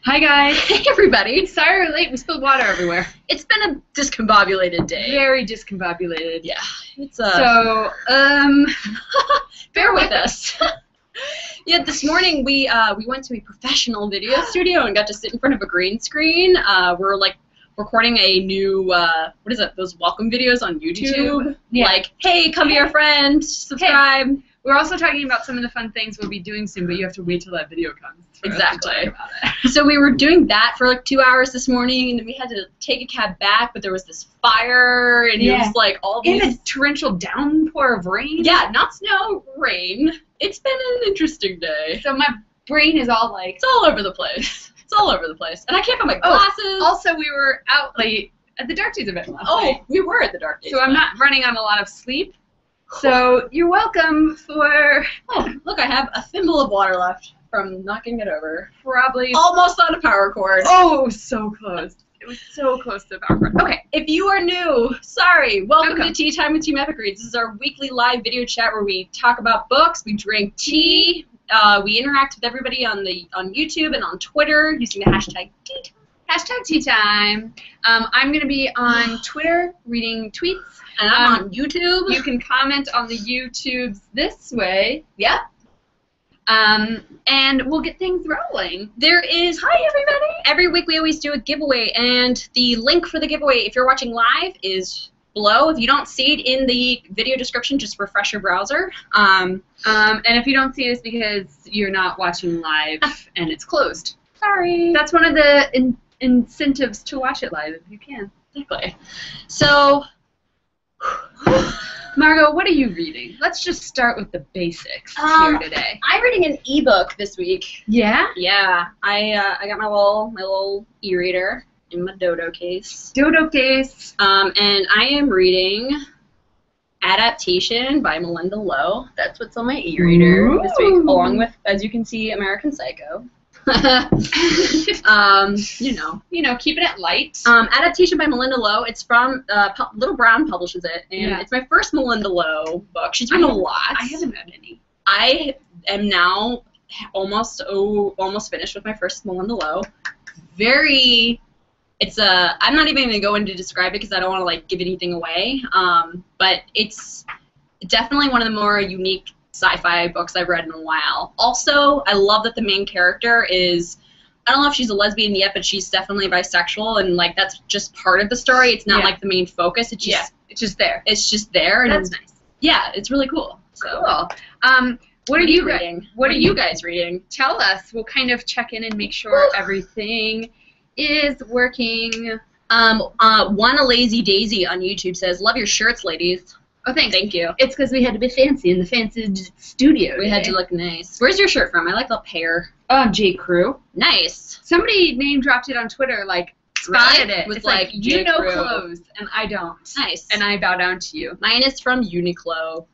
Hi guys. Hey everybody. Sorry we're late. We spilled water everywhere. It's been a discombobulated day. Very discombobulated. Yeah. It's So, bear with us. Yeah, this morning we went to a professional video studio and got to sit in front of a green screen. We're like recording a new what is it? Those welcome videos on YouTube. Yeah. Like, hey, come be our friend, subscribe. Hey. We're also talking about some of the fun things we'll be doing soon, but you have to wait till that video comes. Exactly. About it. So we were doing that for like 2 hours this morning, and then we had to take a cab back, but there was this fire, and it was like all these... And a torrential downpour of rain. Yeah, not snow, rain. It's been an interesting day. So my brain is all like... It's all over the place. It's all over the place. And I can't find my glasses. Also, we were out late at the Dark Days event last night. We were at the Dark Days So I'm not running on a lot of sleep. So you're welcome for... Oh, look, I have a thimble of water left from knocking it over. Probably... Almost on a power cord. Oh, so close. It was so close to the power cord. Okay, if you are new, sorry. Welcome to Tea Time with Team Epic Reads. This is our weekly live video chat where we talk about books, we drink tea, we interact with everybody on YouTube and on Twitter using the hashtag Tea Time. Hashtag Tea Time. I'm going to be on Twitter reading tweets. And I'm on YouTube. You can comment on the YouTubes this way. Yep. And we'll get things rolling. There is, hi everybody! Every week we always do a giveaway, and the link for the giveaway, if you're watching live, is below. If you don't see it in the video description, just refresh your browser. And if you don't see it, it's because you're not watching live and it's closed. Sorry. That's one of the incentives to watch it live, if you can. Exactly. So... Margot, what are you reading? Let's just start with the basics here today. I'm reading an ebook this week. Yeah? Yeah. I got my little e-reader in my dodo case. Dodo case. And I am reading Adaptation by Malinda Lo. That's what's on my e-reader this week, along with, as you can see, American Psycho. You know, keeping it light. Adaptation by Malinda Lo. It's from Little Brown publishes it, and it's my first Malinda Lo book. She's written a lot. I haven't read any. I am now almost finished with my first Malinda Lo. I'm not even gonna go into describe it because I don't want to like give anything away. But it's definitely one of the more unique sci-fi books I've read in a while. Also, I love that the main character is, I don't know if she's a lesbian yet, but she's definitely bisexual, and like that's just part of the story. It's not like the main focus. It's just it's just there. It's just there, and that's nice. Yeah, it's really cool. So, cool. What are you reading? What are you guys reading? Tell us. We'll kind of check in and make sure everything is working. One a Lazy Daisy on YouTube says, "Love your shirts, ladies." Oh, thanks. Thank you. It's because we had to be fancy in the fancy studio. We had to look nice. Where's your shirt from? I like the pear. J. Crew. Nice. Somebody name dropped it on Twitter, like, spotted it. With it's like you know Crew. clothes, and I don't. Nice. And I bow down to you. Mine is from Uniqlo.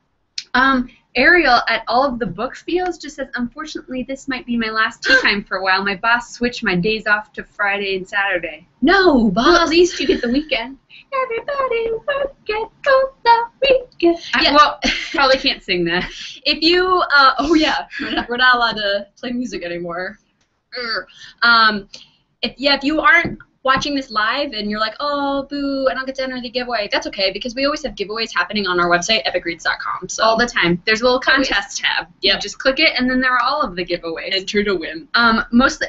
Ariel at all of the book spiels just says, unfortunately, this might be my last tea time for a while. My boss switched my days off to Friday and Saturday. No, boss. Well, at least you get the weekend. Everybody work it for the weekend. Well, probably can't sing that. If you, we're not allowed to play music anymore. If you aren't watching this live and you're like, oh, boo, I don't get to enter the giveaway, that's okay, because we always have giveaways happening on our website, epicreads.com. So all the time. There's a little contest tab. Yep. You just click it, and then there are all of the giveaways. Enter to win. Mostly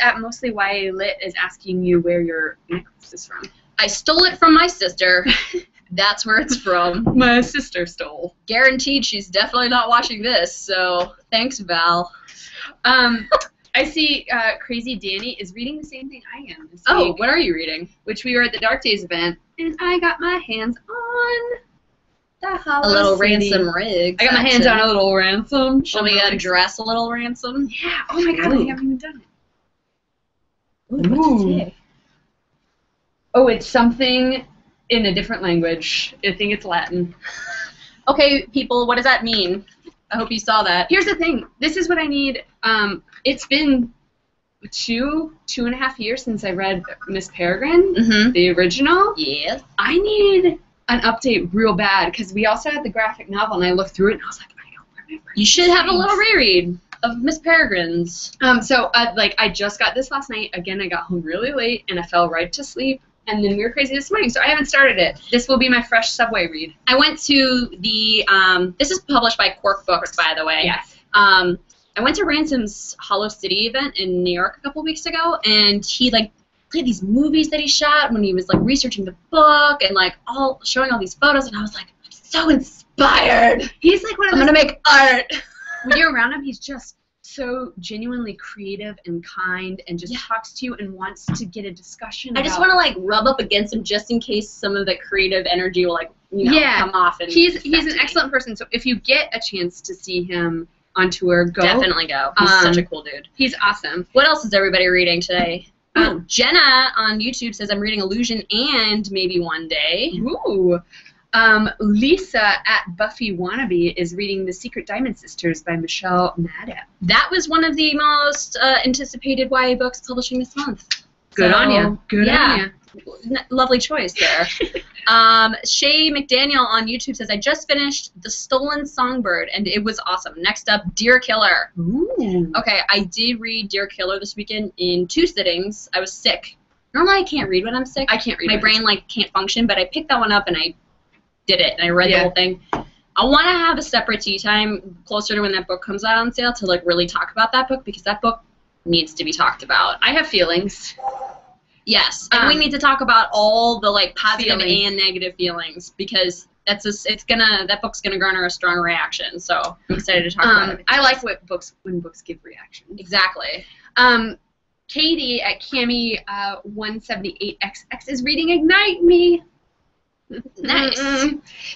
YA Lit is asking you where your necklace is from. I stole it from my sister. That's where it's from. My sister stole. Guaranteed she's definitely not watching this, so thanks, Val. I see Crazy Danny is reading the same thing I am this week. Oh, what are you reading? Which we were at the Dark Days event, and I got my hands on the Hollow A little City. Ransom Riggs. I got my hands on a little Ransom. Shall we address a little Ransom? Yeah. Oh my God, I haven't even done it. Ooh. What's it say? Oh, it's something in a different language. I think it's Latin. Okay, people, what does that mean? I hope you saw that. Here's the thing. This is what I need. It's been two and a half years since I read Miss Peregrine, the original. Yes. I need an update real bad, because we also had the graphic novel, and I looked through it, and I was like, I don't remember. You should have a little reread. of Miss Peregrine's? I just got this last night. Again, I got home really late, and I fell right to sleep. And then we were crazy this morning, so I haven't started it. This will be my fresh Subway read. I went to the, this is published by Quark Books, by the way. Yes. I went to Ransom's Hollow City event in New York a couple weeks ago, and he, like, played these movies that he shot when he was, like, researching the book and, like, showing all these photos, and I was like, I'm so inspired. He's like one of those... I'm going to make art. When you're around him, he's just so genuinely creative and kind and just talks to you and wants to get a discussion I just want to, like, rub up against him just in case some of the creative energy will, like, come off. And he's an excellent person, so if you get a chance to see him on tour, go. Definitely go. He's such a cool dude. He's awesome. What else is everybody reading today? Oh, Jenna on YouTube says, I'm reading Illusion and Maybe One Day. Ooh. Lisa at Buffy Wannabe is reading The Secret Diamond Sisters by Michelle Maddow. That was one of the most anticipated YA books publishing this month. Good on you. Good on you. Lovely choice there. Shay McDaniel on YouTube says, I just finished The Stolen Songbird, and it was awesome. Next up, Dear Killer. Ooh. Okay, I did read Dear Killer this weekend in 2 sittings. I was sick. Normally I can't read when I'm sick. I can't read. My brain, like, can't function, but I picked that one up, and I did it, and I read the whole thing. I want to have a separate tea time closer to when that book comes out on sale to, like, really talk about that book, because that book needs to be talked about. I have feelings. Yes, and we need to talk about all the, like, positive and negative feelings, because that book's gonna garner a strong reaction. So I'm excited to talk about it. I like when books give reactions. Exactly. Katie at Cami 178XX is reading Ignite Me. Nice.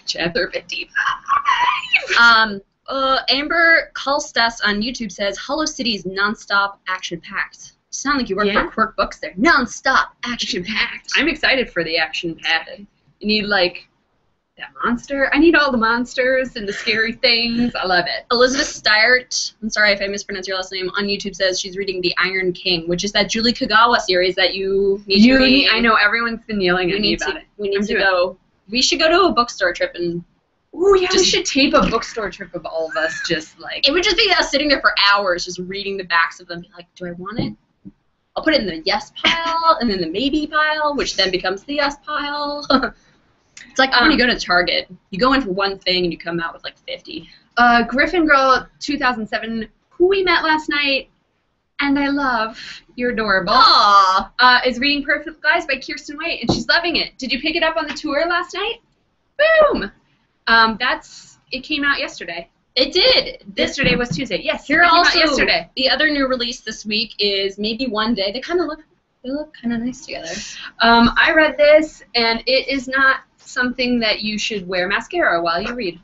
Chapter 55. Amber Kalstas on YouTube says, Hollow City's nonstop action-packed. Sound like you work for Quirk Books there. Non-stop action-packed. I'm excited for the action-packed. You need, like, that monster. I need all the monsters and the scary things. I love it. Elizabeth Stiert, I'm sorry if I mispronounced your last name, on YouTube says she's reading The Iron King, which is that Julie Kagawa series that you need to read. I know, everyone's been yelling at me about it. We need to go. We should go to a bookstore trip and... Ooh, yeah, we should tape a bookstore trip of all of us, just, like... It would just be us sitting there for hours just reading the backs of them. Be like, do I want it? I'll put it in the yes pile, and then the maybe pile, which then becomes the yes pile. It's like when you go to Target. You go in for one thing, and you come out with, like, 50. Griffin Girl 2007, who we met last night, and I love, you're adorable, is reading Perfect Lies by Kiersten White, and she's loving it. Did you pick it up on the tour last night? Boom! It came out yesterday. It did. Yesterday was Tuesday. Yes, here also yesterday. The other new release this week is Maybe One Day. They look kind of nice together. I read this, and it is not something that you should wear mascara while you read.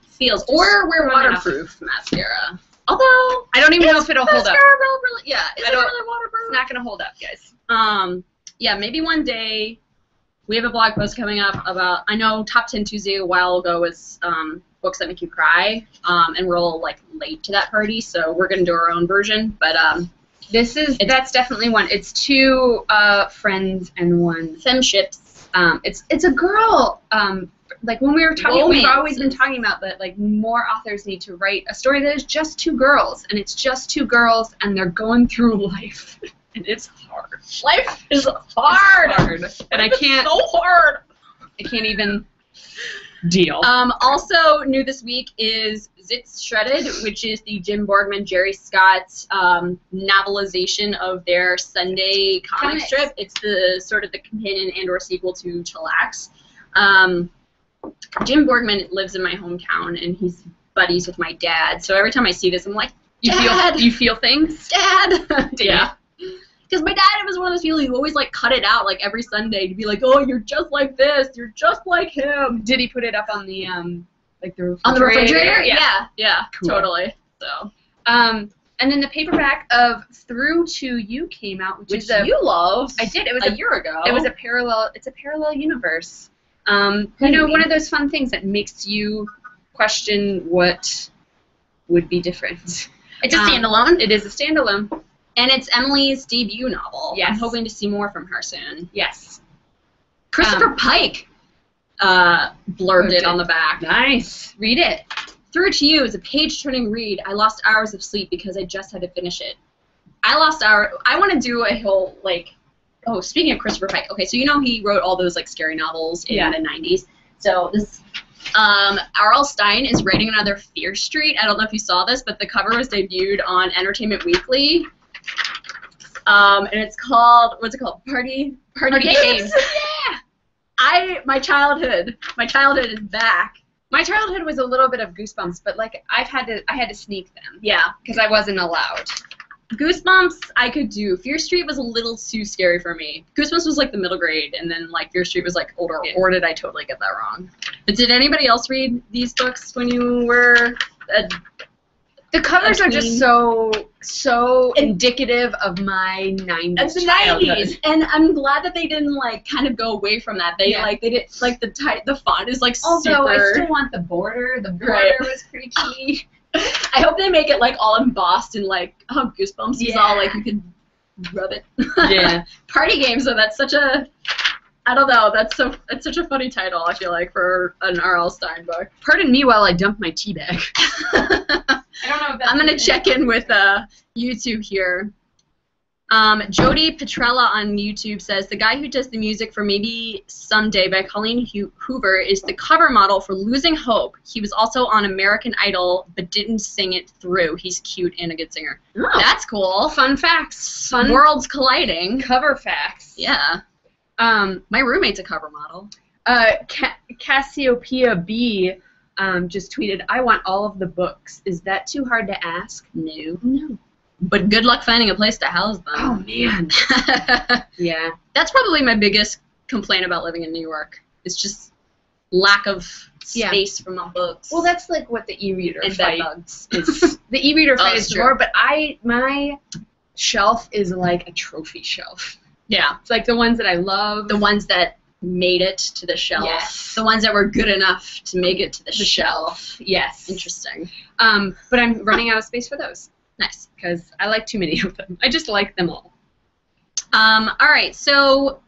Or wear waterproof mascara. Although I don't even know if it'll hold up. Really, yeah, it's really waterproof. It's not gonna hold up, guys. Yeah, Maybe One Day. We have a blog post coming up about, I know Top 10 Tuesday a while ago was books that make you cry, and we're all, like, late to that party, so we're going to do our own version, but that's definitely one. It's 2 friends and 1 femships. It's a girl, like, when we were talking, we've always been talking about that, like, more authors need to write a story that is just 2 girls, and it's just 2 girls, and they're going through life. And it's hard. Life is hard. And I can't. So hard. I can't even deal. Also new this week is Zits Shredded, which is the Jim Borgman, Jerry Scott novelization of their Sunday comic strip. It's the sort of the companion and/or sequel to Chillax. Jim Borgman lives in my hometown, and he's buddies with my dad. So every time I see this, I'm like, Dad! You feel things? Dad! Yeah. Because my dad was one of those people who always, like, cut it out, like, every Sunday to be like, oh, you're just like this, you're just like him. Did he put it up on the, like, the refrigerator? On the refrigerator? Yeah, cool. Totally. So. And then the paperback of Through to You came out, which you loved. I did. It was a year ago. It was a parallel. It's a parallel universe. You know, one of those fun things that makes you question what would be different. It's a standalone. It is a standalone. And it's Emily's debut novel. Yes. I'm hoping to see more from her soon. Yes. Christopher Pike blurbed it on the back. Nice. Read it. Through to You is a page-turning read. I lost hours of sleep because I just had to finish it. I lost hours. I want to do a whole, like, oh, speaking of Christopher Pike. Okay, so you know he wrote all those, like, scary novels in the 90s. So this, R.L. Stine is writing another Fear Street. I don't know if you saw this, but the cover was debuted on Entertainment Weekly. And it's called, what's it called? Party Games. Yeah! My childhood is back. My childhood was a little bit of Goosebumps, but like I had to sneak them. Yeah. Because I wasn't allowed. Goosebumps I could do. Fear Street was a little too scary for me. Goosebumps was like the middle grade, and then like Fear Street was like older. Yeah. Or did I totally get that wrong? But did anybody else read these books when you were the covers are just so indicative of my 90s childhood. 90s. And I'm glad that they didn't like kind of go away from that. They like they did like the font is like Although I still want the border. The border was pretty key. I hope they make it like all embossed and like Goosebumps is all like you could rub it. Yeah. Party Games, so that's such a I don't know, it's such a funny title, I feel like, for an R.L. Stine book. Pardon me while I dump my tea bag. I don't know if that's I'm gonna check in with YouTube here. Jody Petrella on YouTube says, the guy who does the music for Maybe Someday by Colleen Hoover is the cover model for Losing Hope. He was also on American Idol, but didn't sing it through. He's cute and a good singer. Oh. That's cool. Fun facts. Fun worlds colliding. Cover facts. Yeah. My roommate's a cover model. Cassiopeia B just tweeted, I want all of the books. Is that too hard to ask? No. No. But good luck finding a place to house them. Oh, man. Yeah. That's probably my biggest complaint about living in New York. It's just lack of space for my books. Well, that's like what the e-reader fight bugs. is. The e-reader fight is true. more, but my shelf is like a trophy shelf. Yeah. It's like the ones that I love. The ones that made it to the shelf. Yes. The ones that were good enough to make it to the shelf. Yes. Interesting. But I'm running out of space for those. Nice. Because I like too many of them. I just like them all. All right, so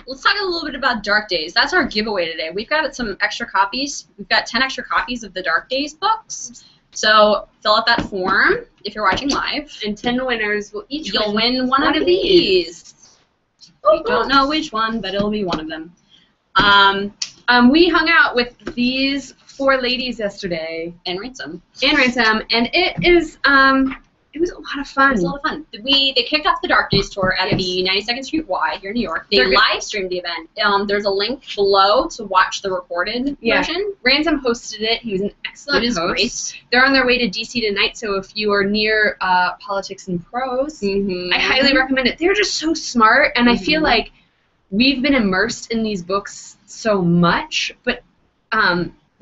let's talk a little bit about Dark Days. That's our giveaway today. We've got some extra copies. We've got 10 extra copies of the Dark Days books. So fill out that form if you're watching live. And 10 winners will each win one of these. We don't know which one, but it'll be one of them. We hung out with these 4 ladies yesterday. And Ransom. And it was a lot of fun. It was a lot of fun. They kicked off the Dark Days tour at the 92nd Street Y here in New York. They live streamed the event. There's a link below to watch the recorded version. Ransom hosted it. He was an excellent host. Great. They're on their way to DC tonight, so if you are near Politics and Prose, I highly recommend it. They're just so smart, and I feel like we've been immersed in these books so much, but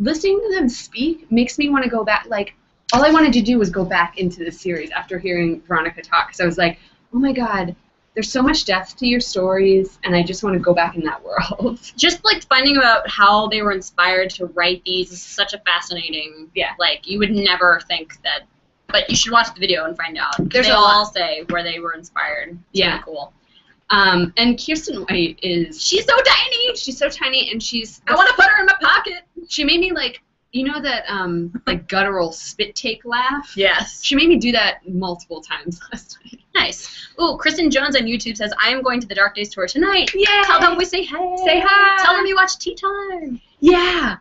listening to them speak makes me want to go back. Like, all I wanted to do was go back into the series after hearing Veronica talk, because I was like, oh my god, there's so much depth to your stories, and I just want to go back in that world. Just like finding out how they were inspired to write these is such a fascinating, like, you would never think that, but you should watch the video and find out. They all say where they were inspired. It's really cool. And Kiersten White she's so tiny! She's so tiny, and I want to put her in my pocket! She made me, like, you know that, like, guttural spit take laugh? Yes. She made me do that multiple times last night. Nice. Ooh, Kristen Jones on YouTube says, I am going to the Dark Days tour tonight. Yay! Tell them we say hey. Say hi. Tell them you watch Tea Time. Yeah.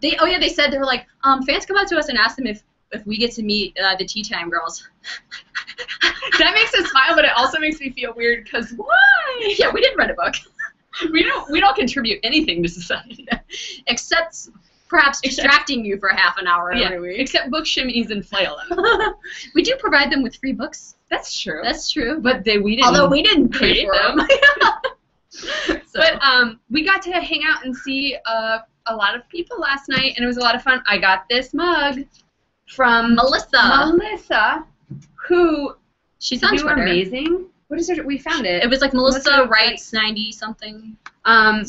They said, they were like, fans come up to us and ask them if we get to meet the Tea Time girls. That makes us smile, but it also makes me feel weird, because why? Yeah, we didn't write a book. We don't contribute anything to society. Except perhaps distracting you for half an hour every week. Except book shimmies and flailing. We do provide them with free books. That's true. That's true. But we didn't. Although we didn't pay for them. But we got to hang out and see a lot of people last night, and it was a lot of fun. I got this mug from Melissa, who she's on Twitter. Amazing. What is it? We found it. It was like Melissa Writes 90 something. Sorry, I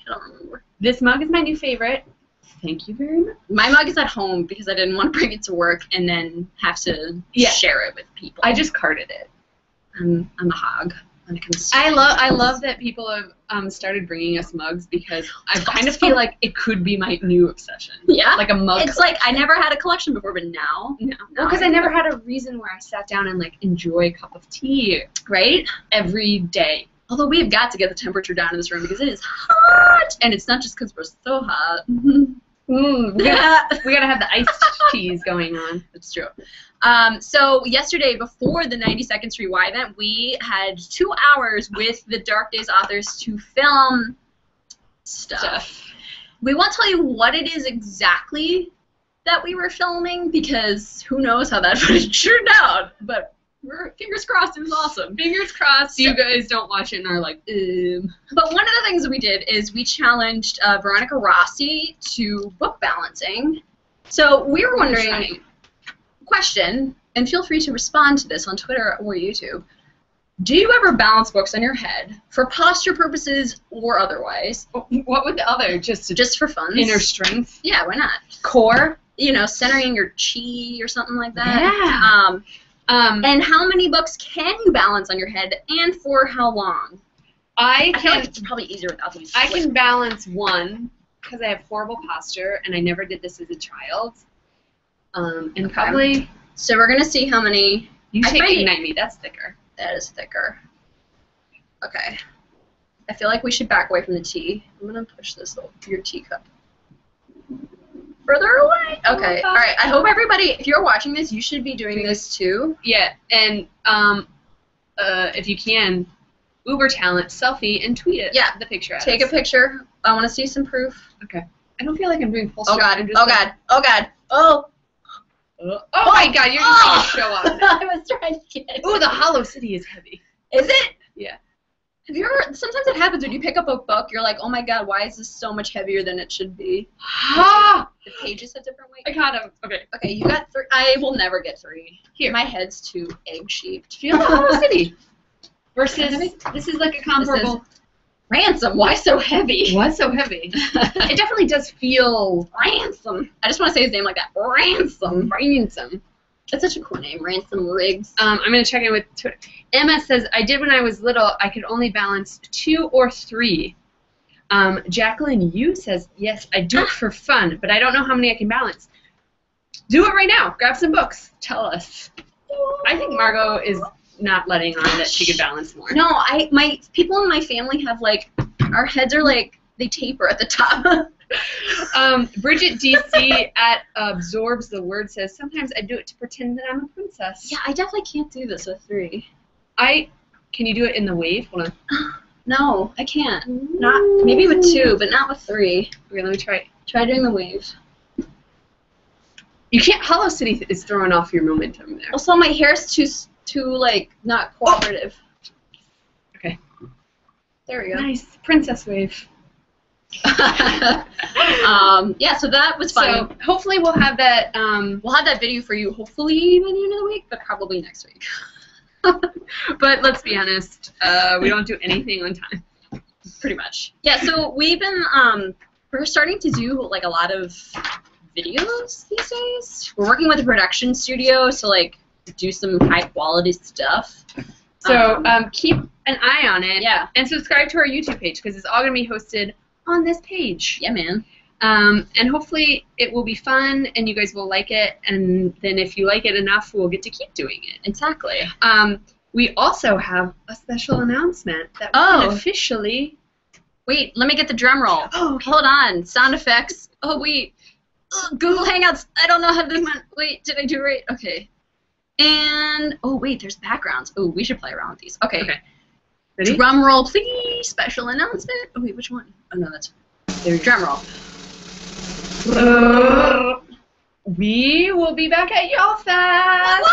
don't remember. This mug is my new favorite. Thank you very much. My mug is at home because I didn't want to bring it to work and then have to share it with people. I just carded it. I'm a hog. when it comes to I love that people have started bringing us mugs because I kind of feel like it could be my new obsession. Yeah. Like a mug. It's like I never had a collection before, but now. No. Well, because I never had a reason where I sat down and like enjoy a cup of tea, right? Every day. Although we've got to get the temperature down in this room because it is hot, and it's not just because we're so hot. We gotta have the iced teas going on. It's true. So yesterday, before the 92nd Street Y event, we had 2 hours with the Dark Days authors to film stuff. We won't tell you what it is exactly that we were filming because who knows how that footage turned out, but we're fingers crossed it was awesome. Fingers crossed you guys don't watch it and are like, But one of the things that we did is we challenged Veronica Rossi to book balancing. So we were wondering, question, and feel free to respond to this on Twitter or YouTube. Do you ever balance books on your head for posture purposes or otherwise? What would the other? Just for fun? Inner strength? Yeah, why not? Core? You know, centering your chi or something like that. Yeah. And how many books can you balance on your head, and for how long? I feel like it's probably easier without these. I can balance one because I have horrible posture, and I never did this as a child. And probably. So we're gonna see how many. You take Ignite Me. That's thicker. That is thicker. Okay. I feel like we should back away from the tea. I'm gonna push this your teacup further away. Okay. All right. I hope everybody, if you're watching this, you should be doing this too. Yeah. And if you can, Uber talent selfie and tweet it. Yeah. The picture. Take a picture. I want to see some proof. Okay. I don't feel like I'm doing full Oh God. Oh God. Oh God. Oh. Oh my God. You're just going to show up. I was trying to get it. Ooh, the Hollow City is heavy. Is it? Yeah. Have you ever, sometimes it happens when you pick up a book, you're like, oh my God, why is this so much heavier than it should be? The pages have different weight. I got him. Okay. Okay, you got 3. I will never get 3. Here. My head's too egg-shaped. Feel the Hollow City. Versus, this is like a comparable. Ransom, why so heavy? Why so heavy? It definitely does feel. Ransom. I just want to say his name like that. Ransom. Ransom. That's such a cool name, Ransom Riggs. I'm going to check in with Twitter. Emma says, I did when I was little. I could only balance 2 or 3. Jacqueline Yu says, yes, I do it for fun, but I don't know how many I can balance. Do it right now. Grab some books. Tell us. I think Margot is not letting on that she could balance more. No, my people in my family have, like, our heads are, like, they taper at the top. Bridget DC at Absorbs the Word says, sometimes I do it to pretend that I'm a princess. Yeah, I definitely can't do this with 3. Can you do it in the wave? Hold on. No, I can't. Not maybe with 2, but not with 3. Okay, let me try. Try doing the wave. You can't. Hollow City is throwing off your momentum there. Also, my hair's too like not cooperative. Okay. There we go. Nice princess wave. Yeah, so that was fun. So hopefully we'll have that. We'll have that video for you. Hopefully by the end of the week, but probably next week. But let's be honest, we don't do anything on time. Pretty much. Yeah. So we've been we're starting to do like a lot of videos these days. We're working with a production studio to like do some high quality stuff. So keep an eye on it. Yeah. And subscribe to our YouTube page because it's all gonna be hosted on this page. Yeah, man. And hopefully it will be fun and you guys will like it, and then if you like it enough, we'll get to keep doing it. Exactly. We also have a special announcement that we can officially... Wait, let me get the drum roll. Oh, okay. Hold on. Sound effects. Oh, wait. Google Hangouts. I don't know how to do my... Wait, did I do it right? Okay. And... Oh, wait, there's backgrounds. Oh, we should play around with these. Okay. Ready? Drum roll, please. Special announcement. Oh, wait, which one? Oh, no, that's... There. Drum roll. We will be back at Y'all Fest.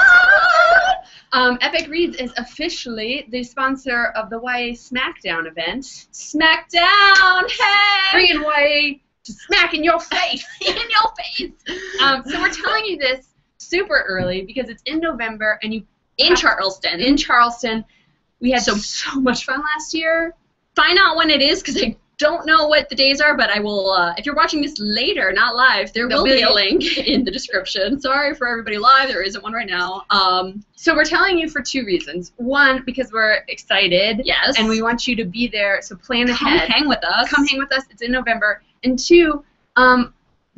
Epic Reads is officially the sponsor of the YA Smackdown event. Smackdown, hey! Bringing YA to smack in your face. In your face. So we're telling you this super early because it's in November and you in Charleston. In Charleston, we had so much fun last year. Find out when it is because I don't know what the days are, but I will, if you're watching this later, not live, there will be a link in the description. Sorry for everybody live, there isn't one right now. So we're telling you for 2 reasons. One, because we're excited. Yes. And we want you to be there, so plan ahead. Come hang with us. Come hang with us. It's in November. And 2,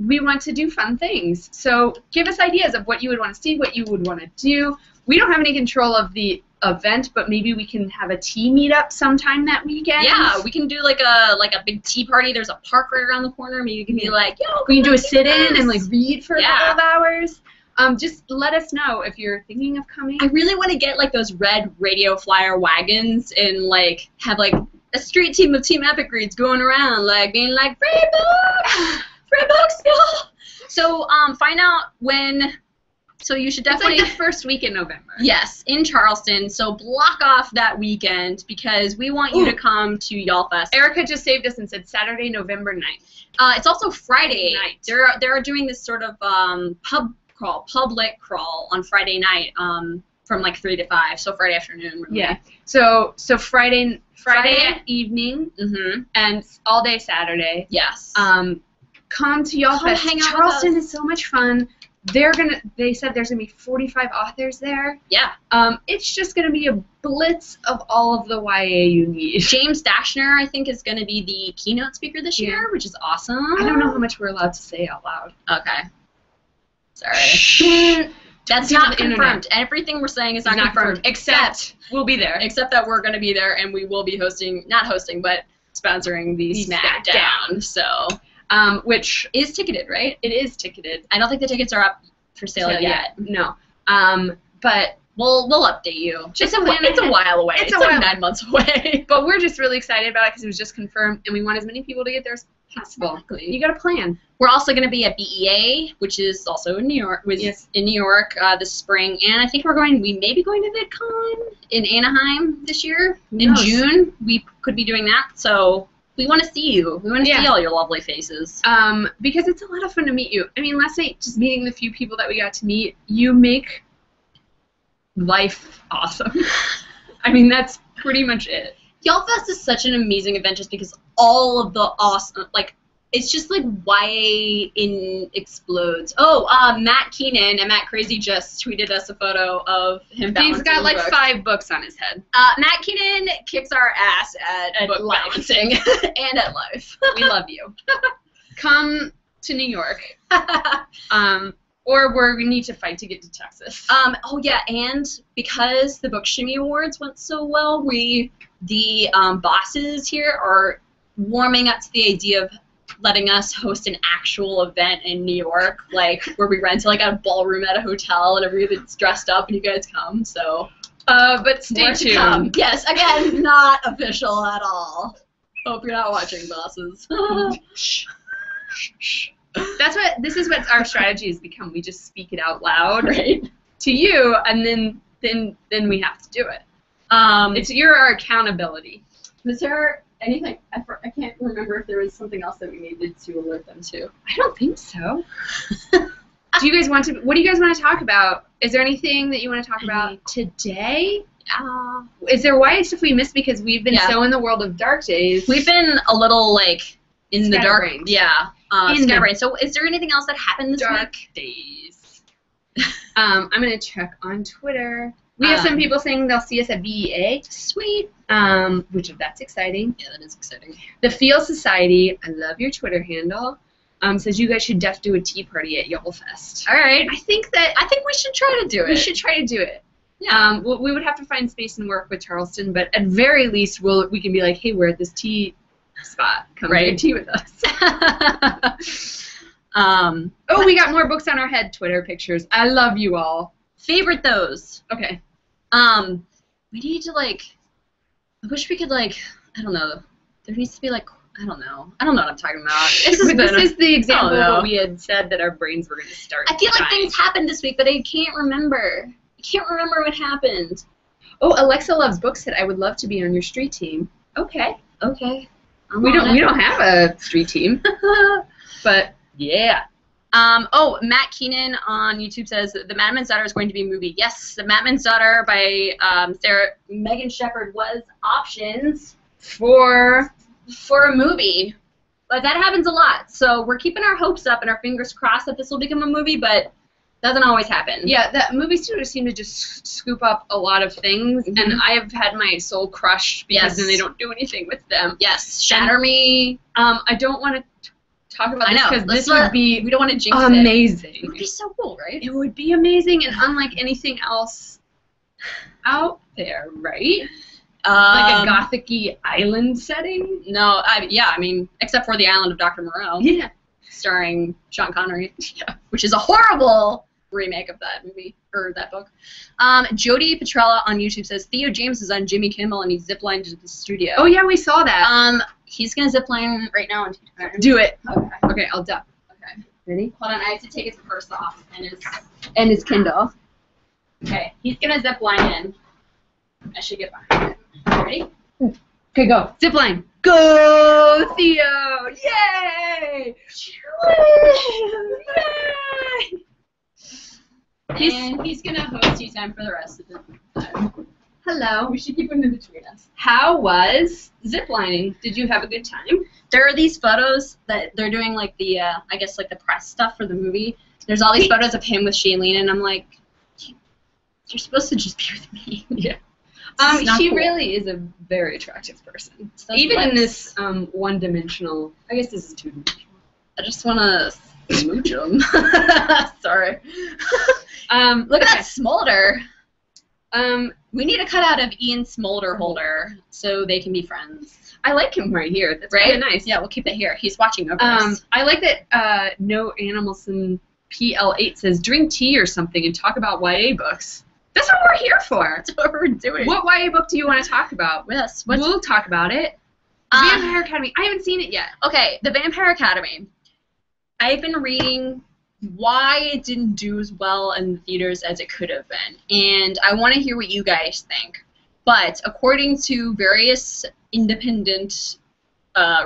we want to do fun things. So give us ideas of what you would want to see, what you would want to do. We don't have any control of the event, but maybe we can have a tea meetup sometime that weekend. Yeah, we can do like a big tea party. There's a park right around the corner. Maybe you can be like, yo, we can do a sit-in and like read for a couple of hours. Just let us know if you're thinking of coming. I really want to get like those red radio flyer wagons and like have like a street team of Team Epic reads going around, like being like, free books, free books, y'all. So find out when. So you should definitely. It's like the first week in November. Yes, in Charleston. So block off that weekend because we want you to come to Y'all Fest. Erica just saved us and said Saturday, November 9th. It's also Friday night. They're doing this sort of public crawl on Friday night from like 3 to 5. So Friday afternoon. Really. Yeah. So Friday evening and all day Saturday. Yes. Come to Y'all Fest. Hang out Charleston with us. is so much fun. They said there's gonna be 45 authors there. Yeah. It's just gonna be a blitz of all of the YA you need. James Dashner, I think, is gonna be the keynote speaker this year, which is awesome. I don't know how much we're allowed to say out loud. Okay. Sorry. That's not confirmed. Internet. Everything we're saying is not confirmed. Except we'll be there. Except that we're gonna be there and we will be not hosting, but sponsoring the Smackdown. So. Which is ticketed, right? It is ticketed. I don't think the tickets are up for sale yet. No. But we'll update you. It's a while away. It's like 9 months away. But we're just really excited about it because it was just confirmed, and we want as many people to get there as possible. Exactly. You got to plan. We're also going to be at BEA, which is also in New York. In New York this spring, and I think we may be going to VidCon in Anaheim this year in June. We could be doing that. So. We want to see you. We want to see all your lovely faces. Because it's a lot of fun to meet you. I mean, last night, just meeting the few people that we got to meet, you make life awesome. I mean, that's pretty much it. Y'all Fest is such an amazing event just because all of the awesome, like, it's just like YA explodes. Oh, Matt Keenan and Matt Crazy just tweeted us a photo of him balancing. He's got like books. 5 books on his head. Matt Keenan kicks our ass at book balancing and at life. We love you. Come to New York. Or we need to fight to get to Texas. Oh yeah, and because the Book Shimmy Awards went so well, the bosses here are warming up to the idea of letting us host an actual event in New York, like where we rent like a ballroom at a hotel and everybody's dressed up and you guys come. So, but stay tuned. Yes, again, not official at all. Hope you're not watching, bosses. This is what our strategy has become. We just speak it out loud to you, and then we have to do it. You're our accountability. Was there anything? I can't remember if there was something else that we needed to alert them to. I don't think so. What do you guys want to talk about? Is there anything that you want to talk about today? Is there YA stuff we missed because we've been so in the world of Dark Days? We've been a little like in the dark. Yeah. Scatterbrained. So is there anything else that happened this week? Dark Days. I'm gonna check on Twitter. We have some people saying they'll see us at BEA. Sweet. That's exciting. Yeah, that is exciting. The Feel Society, I love your Twitter handle, says you guys should do a tea party at Y'all Fest. All right. I think we should try to do it. We should try to do it. Yeah. We would have to find space and work with Charleston, but at very least we can be like, hey, we're at this tea spot. Come drink tea with us. We got more books on our head Twitter pictures. I love you all. Favorite those. Okay. We need to I wish we could I don't know. There needs to be I don't know what I'm talking about. This is the example of what we had said that our brains were going to start. I feel like things happened this week, but I can't remember. I can't remember what happened. Oh, Alexa Loves Books said I would love to be on your street team. Okay. We don't have a street team, but yeah. Matt Keenan on YouTube says that The Madman's Daughter is going to be a movie. Yes, The Madman's Daughter by Megan Shepherd was options for for a movie. But that happens a lot. So we're keeping our hopes up and our fingers crossed that this will become a movie, but doesn't always happen. Yeah, the movie studios seem to just scoop up a lot of things, and I have had my soul crushed because then they don't do anything with them. Yes, Shatter Me. I don't want to talk about this because this would be we don't want to jinx amazing. It would be so cool, right? It would be amazing and unlike anything else out there, right? Like a gothic-y island setting? No, I mean, except for The Island of Dr. Moreau. Yeah. Starring Sean Connery, which is a horrible remake of that movie, or that book. Jody Petrella on YouTube says, Theo James is on Jimmy Kimmel and he ziplined to the studio. Oh, yeah, we saw that. He's going to zipline right now in 2 times. Do it. Okay. Okay, I'll duck. Okay. Ready? Hold on, I have to take his purse off and his Kindle. Okay, he's going to zipline in. I should get behind it. Ready? Okay, go. Zipline. Go, Theo! Yay! Yay! And he's going to host you time for the rest of the time. Hello. We should keep him in between us. How was ziplining? Did you have a good time? There are these photos that they're doing, like, the, I guess, like, the press stuff for the movie. There's all these photos of him with Shailene, and I'm like, you're supposed to just be with me. Yeah. She cool. Really is a very attractive person. Even in this one-dimensional, I guess this is two-dimensional. I just want to smooch him. Sorry. Look at that smolder. We need a cutout of Ian Smolderholder so they can be friends. I like him right here. That's right? Really nice. Yeah, we'll keep it here. He's watching over us. I like that No Animalson PL8 says, drink tea or something and talk about YA books. That's what we're here for. That's what we're doing. What YA book do you want to talk about? Yes. We'll talk about it. Vampire Academy. I haven't seen it yet. Okay, The Vampire Academy. I've been reading why it didn't do as well in the theaters as it could have been. And I want to hear what you guys think. But according to various independent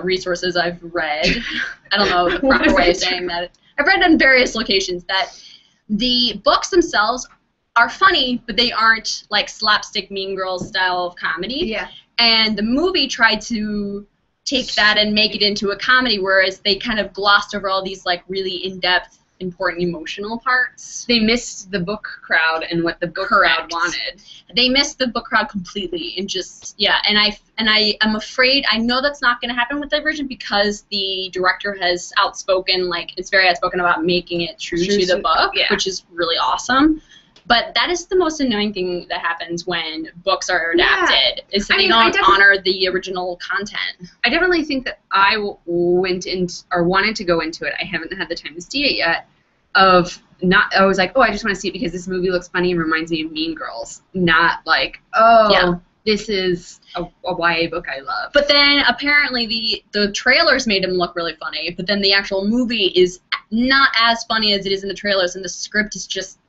resources I've read, I don't know the proper way of saying that. I've read on various locations that the books themselves are funny, but they aren't like slapstick Mean Girls style of comedy. Yeah. And the movie tried to take that and make it into a comedy, whereas they kind of glossed over all these like really in-depth, important emotional parts. They missed the book crowd and what the book crowd wanted. They missed the book crowd completely, and just I'm afraid, I know that's not going to happen with Divergent because the director has is very outspoken about making it true to the book, which is really awesome. But that is the most annoying thing that happens when books are adapted, is that they don't honor the original content. I definitely think that I went in, or wanted to go into it. I haven't had the time to see it yet. I was like, I just want to see it because this movie looks funny and reminds me of Mean Girls. Not like, this is a YA book I love. But then apparently the trailers made him look really funny, but then the actual movie is not as funny as it is in the trailers, and the script is just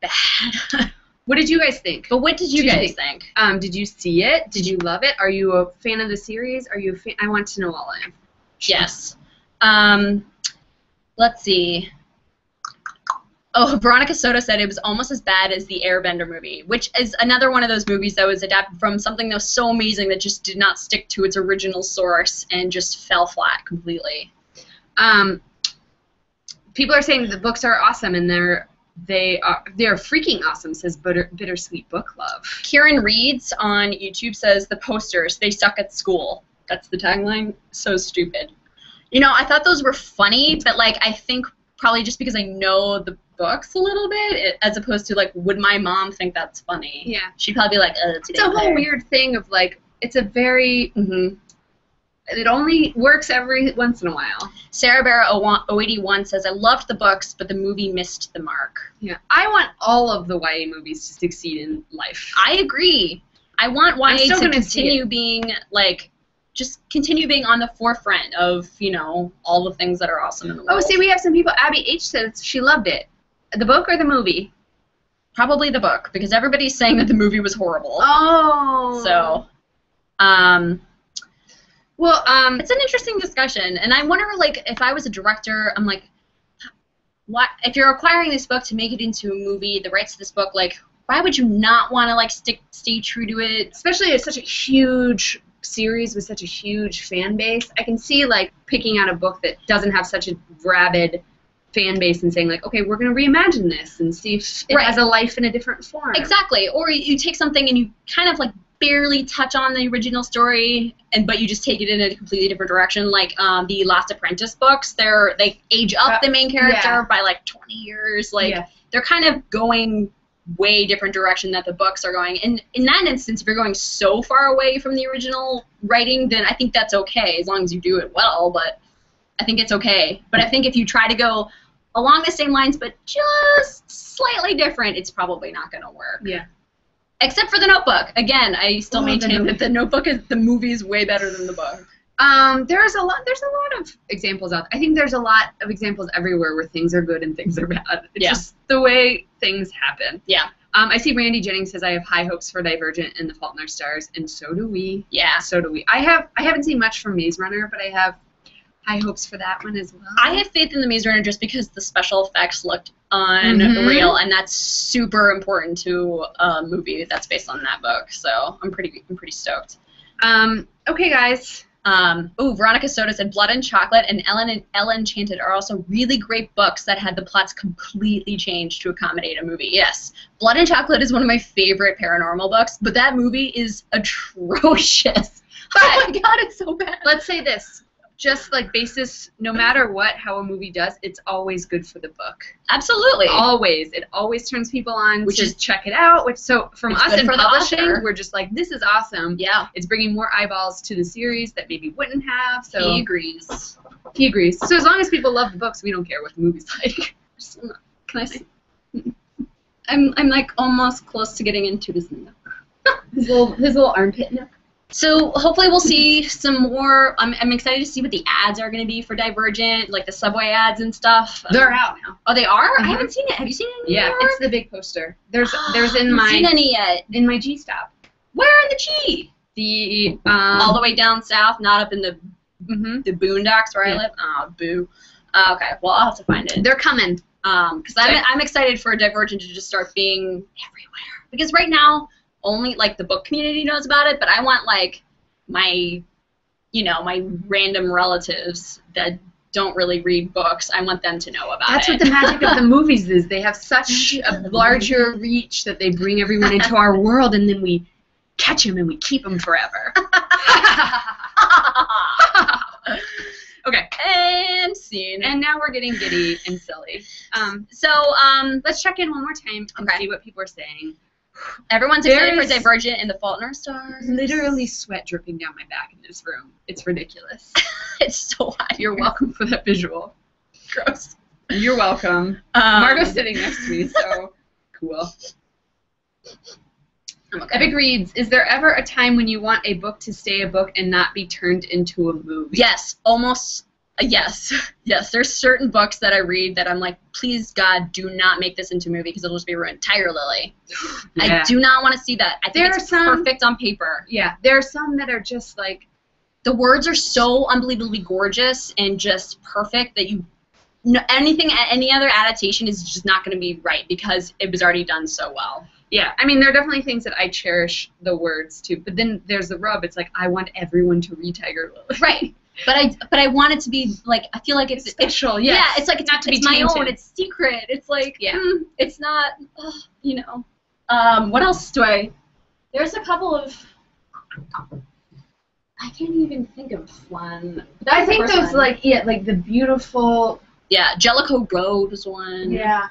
bad. What did you guys think? But what did you guys think? Did you see it? Did you love it? Are you a fan of the series? Are you a fan? I want to know all of it. Yes. Let's see. Oh, Veronica Soto said it was almost as bad as the Airbender movie, which is another one of those movies that was adapted from something that was so amazing that just did not stick to its original source and just fell flat completely. People are saying the books are awesome and they're freaking awesome, says Bittersweet Book Love. Kieran Reeds on YouTube says the posters, they suck at school. That's the tagline. So stupid. You know, I thought those were funny, but like I think probably just because I know the books a little bit, as opposed to like, would my mom think that's funny? Yeah. She'd probably be like, it's a whole weird thing of like, it's a very, it only works every once in a while. Sarah Barra 081 says, I loved the books, but the movie missed the mark. Yeah. I want all of the YA movies to succeed in life. I agree. I want YA to continue being like, just continue being on the forefront of, you know, all the things that are awesome in the world. Oh, see, we have some people. Abby H says she loved it. The book or the movie? Probably the book, because everybody's saying that the movie was horrible. Oh. So, well, it's an interesting discussion, and I wonder, like, if I was a director, I'm like, what if you're acquiring this book to make it into a movie, the rights to this book, like, why would you not want to like stay true to it? Especially it's such a huge series with such a huge fan base, I can see like picking out a book that doesn't have such a rabid fan base and saying like, okay, we're going to reimagine this and see if it has a life in a different form. Exactly. Or you take something and you kind of like barely touch on the original story, but you just take it in a completely different direction. Like the Last Apprentice books, they age up the main character by like 20 years. Like they're kind of going way different direction that the books are going. And in that instance, if you're going so far away from the original writing, then I think that's okay as long as you do it well. But I think it's okay. But I think if you try to go along the same lines but just slightly different, it's probably not going to work. Yeah. Except for The Notebook. Again, I still maintain that The Notebook is the movie is way better than the book. There's a lot of examples out there. I think there's a lot of examples everywhere where things are good and things are bad. It's just the way things happen. Yeah. I see Randy Jennings says I have high hopes for Divergent and The Fault in Our Stars, and so do we. Yeah. So do we. I haven't seen much from Maze Runner, but I have high hopes for that one as well. I have faith in the Maze Runner just because the special effects looked unreal, and that's super important to a movie that's based on that book. So I'm pretty stoked. Okay, guys. Veronica Soda said Blood and Chocolate and Ella Enchanted are also really great books that had the plots completely changed to accommodate a movie. Yes, Blood and Chocolate is one of my favorite paranormal books, but that movie is atrocious. Oh my god, it's so bad. Let's say this. Just like basis, no matter how a movie does, it's always good for the book. Absolutely. Always. It always turns people on to check it out. So from us in publishing, we're just like, this is awesome. Yeah. It's bringing more eyeballs to the series that maybe wouldn't have. So he agrees. He agrees. So as long as people love the books, we don't care what the movie's like. Can I say? I'm like almost close to getting into this nook. his little armpit nook. So hopefully we'll see some more. I'm excited to see what the ads are going to be for Divergent, like the subway ads and stuff. They're out now. Oh, they are? I haven't seen it. Have you seen it? Yeah, it's the big poster. There's in my. I haven't seen any yet. In my G stop. Where in the G? The all the way down south, not up in the boondocks where I live. Oh, boo. Okay, well I'll have to find it. They're coming. Because I'm excited for Divergent to just start being everywhere. Because right now, only like the book community knows about it, but I want like my random relatives that don't really read books. I want them to know about it. That's what the magic of the movies is. They have such a larger reach that they bring everyone into our world, and then we catch them and we keep them forever. Okay. And scene. And now we're getting giddy and silly. Let's check in one more time and see what people are saying. Everyone's excited for Divergent and The Fault in Our Stars. Literally sweat dripping down my back in this room. It's ridiculous. It's so hot. You're welcome for that visual. Gross. You're welcome. Margot's sitting next to me, so cool. Okay. Epic reads, is there ever a time when you want a book to stay a book and not be turned into a movie? Yes, almost. Yes. Yes, there's certain books that I read that I'm like, please, God, do not make this into a movie because it'll just be ruined. Lily. Yeah. I do not want to see that. I think it's perfect on paper. Yeah, there are some that are just like, the words are so unbelievably gorgeous and just perfect that any other adaptation is just not going to be right because it was already done so well. Yeah, I mean, there are definitely things that I cherish the words to, but then there's the rub. It's like, I want everyone to read Tiger Lily. Right. But I want it to be like, I feel like it's special. Yeah, it's like it's my own. It's secret. It's like it's not. What else do I? There's a couple of. I can't even think of one. I think those like the beautiful. Yeah, Jellicoe Road was one. Yeah.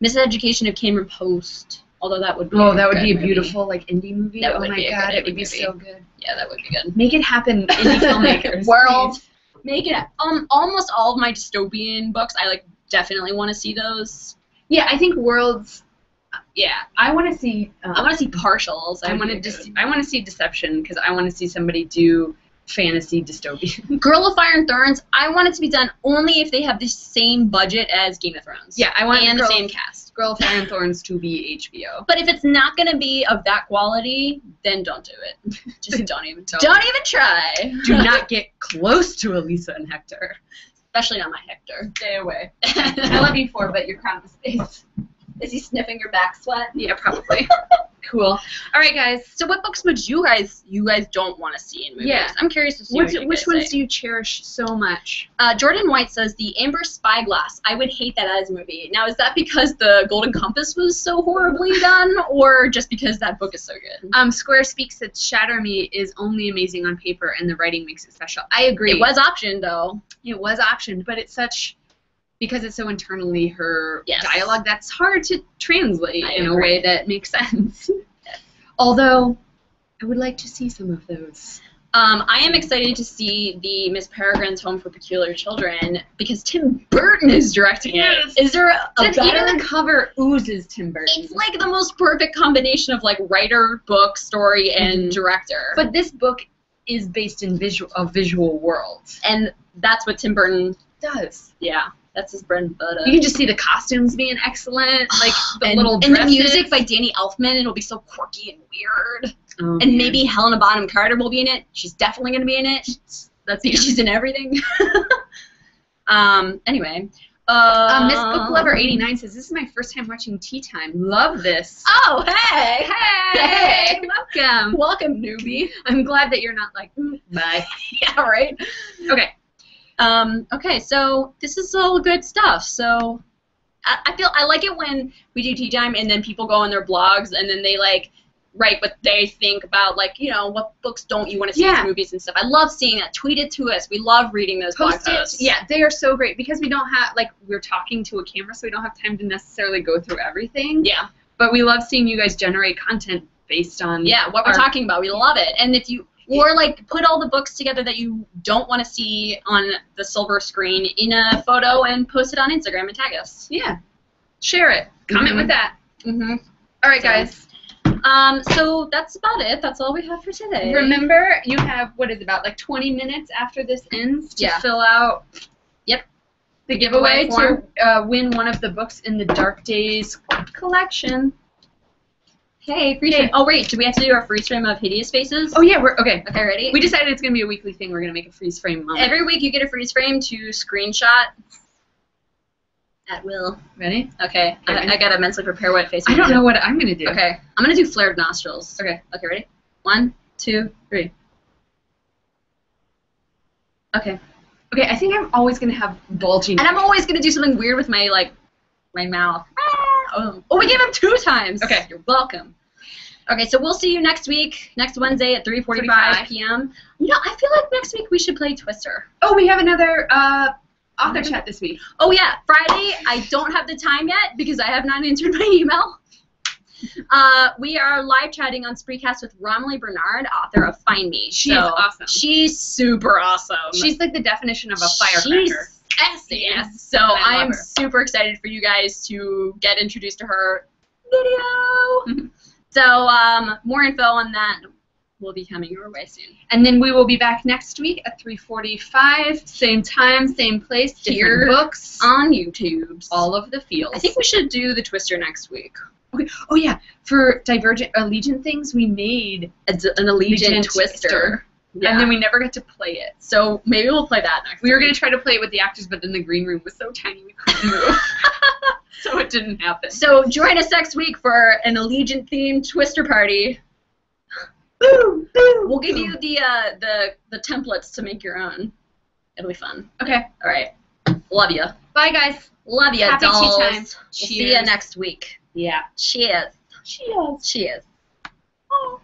Miseducation of Cameron Post. Although that would be a beautiful like indie movie. That oh my god, it would be so good. Yeah, that would be good. Make it happen, indie filmmakers. World, make it. Almost all of my dystopian books, I like definitely want to see those. Yeah, I think Worlds. Yeah, I want to see. I want to see partials. I want to see Deception because I want to see somebody do fantasy dystopian. Girl of Fire and Thorns. I want it to be done only if they have the same budget as Game of Thrones. Yeah, I want the same cast. Girl of Fire and Thorns to be HBO. But if it's not going to be of that quality, then don't do it. Just don't even try. Do not get close to Elisa and Hector. Especially not my Hector. Stay away. I love you for, but you're crown of space. Is he sniffing your back sweat? Yeah, probably. Cool. All right, guys. So what books would you guys don't want to see in movies? Yeah. I'm curious to see Which ones do you cherish so much? Jordan White says The Amber Spyglass. I would hate that as a movie. Now, is that because the Golden Compass was so horribly done, or just because that book is so good? Square Speaks said Shatter Me is only amazing on paper, and the writing makes it special. I agree. It was optioned, though. It was optioned, but it's such... Because it's so internally her yes. dialogue, that's hard to translate in a way that makes sense. Yes. Although, I would like to see some of those. I am excited to see the Miss Peregrine's Home for Peculiar Children because Tim Burton is directing it. Is there a better... Even the cover oozes Tim Burton. It's like the most perfect combination of like writer, book, story, and director. But this book is based in a visual world. And that's what Tim Burton does. Yeah. That's his bread and butter. You can just see the costumes being excellent, like the little dresses. And the music by Danny Elfman, it'll be so quirky and weird. Oh, and maybe Helena Bonham Carter will be in it. She's definitely going to be in it. That's because she's in everything. Anyway. Miss Book Lover 89 says, this is my first time watching Tea Time. Love this. Oh, hey. Hey. Welcome. Welcome, newbie. I'm glad that you're not like, bye. Yeah, right? Okay. Okay, so this is all good stuff. So I like it when we do Tea Time and then people go on their blogs and then they like write what they think about, like, you know, what books don't you want to see as movies and stuff. I love seeing that. Tweet it to us. We love reading those blog posts. Yeah, they are so great because we don't have, like, we're talking to a camera, so we don't have time to necessarily go through everything. Yeah. But we love seeing you guys generate content based on what we're talking about. We love it. And if you... Or, like, put all the books together that you don't want to see on the silver screen in a photo and post it on Instagram and tag us. Yeah. Share it. Comment with that. All right, guys. So that's about it. That's all we have for today. Remember, you have, what is it, about, like, 20 minutes after this ends to fill out the giveaway to win one of the books in the Dark Days collection. Hey, freeze frame. Oh, wait, do we have to do our freeze frame of hideous faces? Oh, yeah, we're, okay. Okay, ready? We decided it's going to be a weekly thing. We're going to make a freeze frame moment. Every week you get a freeze frame to screenshot at will. Ready? Okay, I got to mentally prepare what face I don't know what I'm going to do. Okay, I'm going to do flared nostrils. Okay. Okay, ready? 1, 2, 3. Okay. Okay, I think I'm always going to have bulging. And I'm always going to do something weird with my, like, my mouth. Oh, we gave him 2 times. Okay. You're welcome. Okay, so we'll see you next week, next Wednesday at 3:45 p.m. You know, I feel like next week we should play Twister. Oh, we have another author chat this week. Oh, yeah. Friday, I don't have the time yet because I have not answered my email. We are live chatting on Spreecast with Romilly Bernard, author of Find Me. She's awesome. She's super awesome. She's like the definition of a firecracker. She's sassy. Yes. So I'm super excited for you guys to get introduced to her video. So more info on that will be coming your way soon. And then we will be back next week at 3:45, same time, same place, different books on YouTube. All of the feels. I think we should do the Twister next week. Okay. Oh yeah, for Divergent Allegiant things, we made an Allegiant Twister. Yeah. And then we never got to play it. So maybe we'll play that next week. We were going to try to play it with the actors, but then the green room was so tiny we couldn't move. So it didn't happen. So join us next week for an Allegiant-themed Twister party. Boo! Boo! We'll give you the templates to make your own. It'll be fun. Okay. All right. Love ya. Bye, guys. Love ya, Happy dolls. Tea time. We'll see ya next week. Yeah. Cheers. Cheers. Cheers. Oh.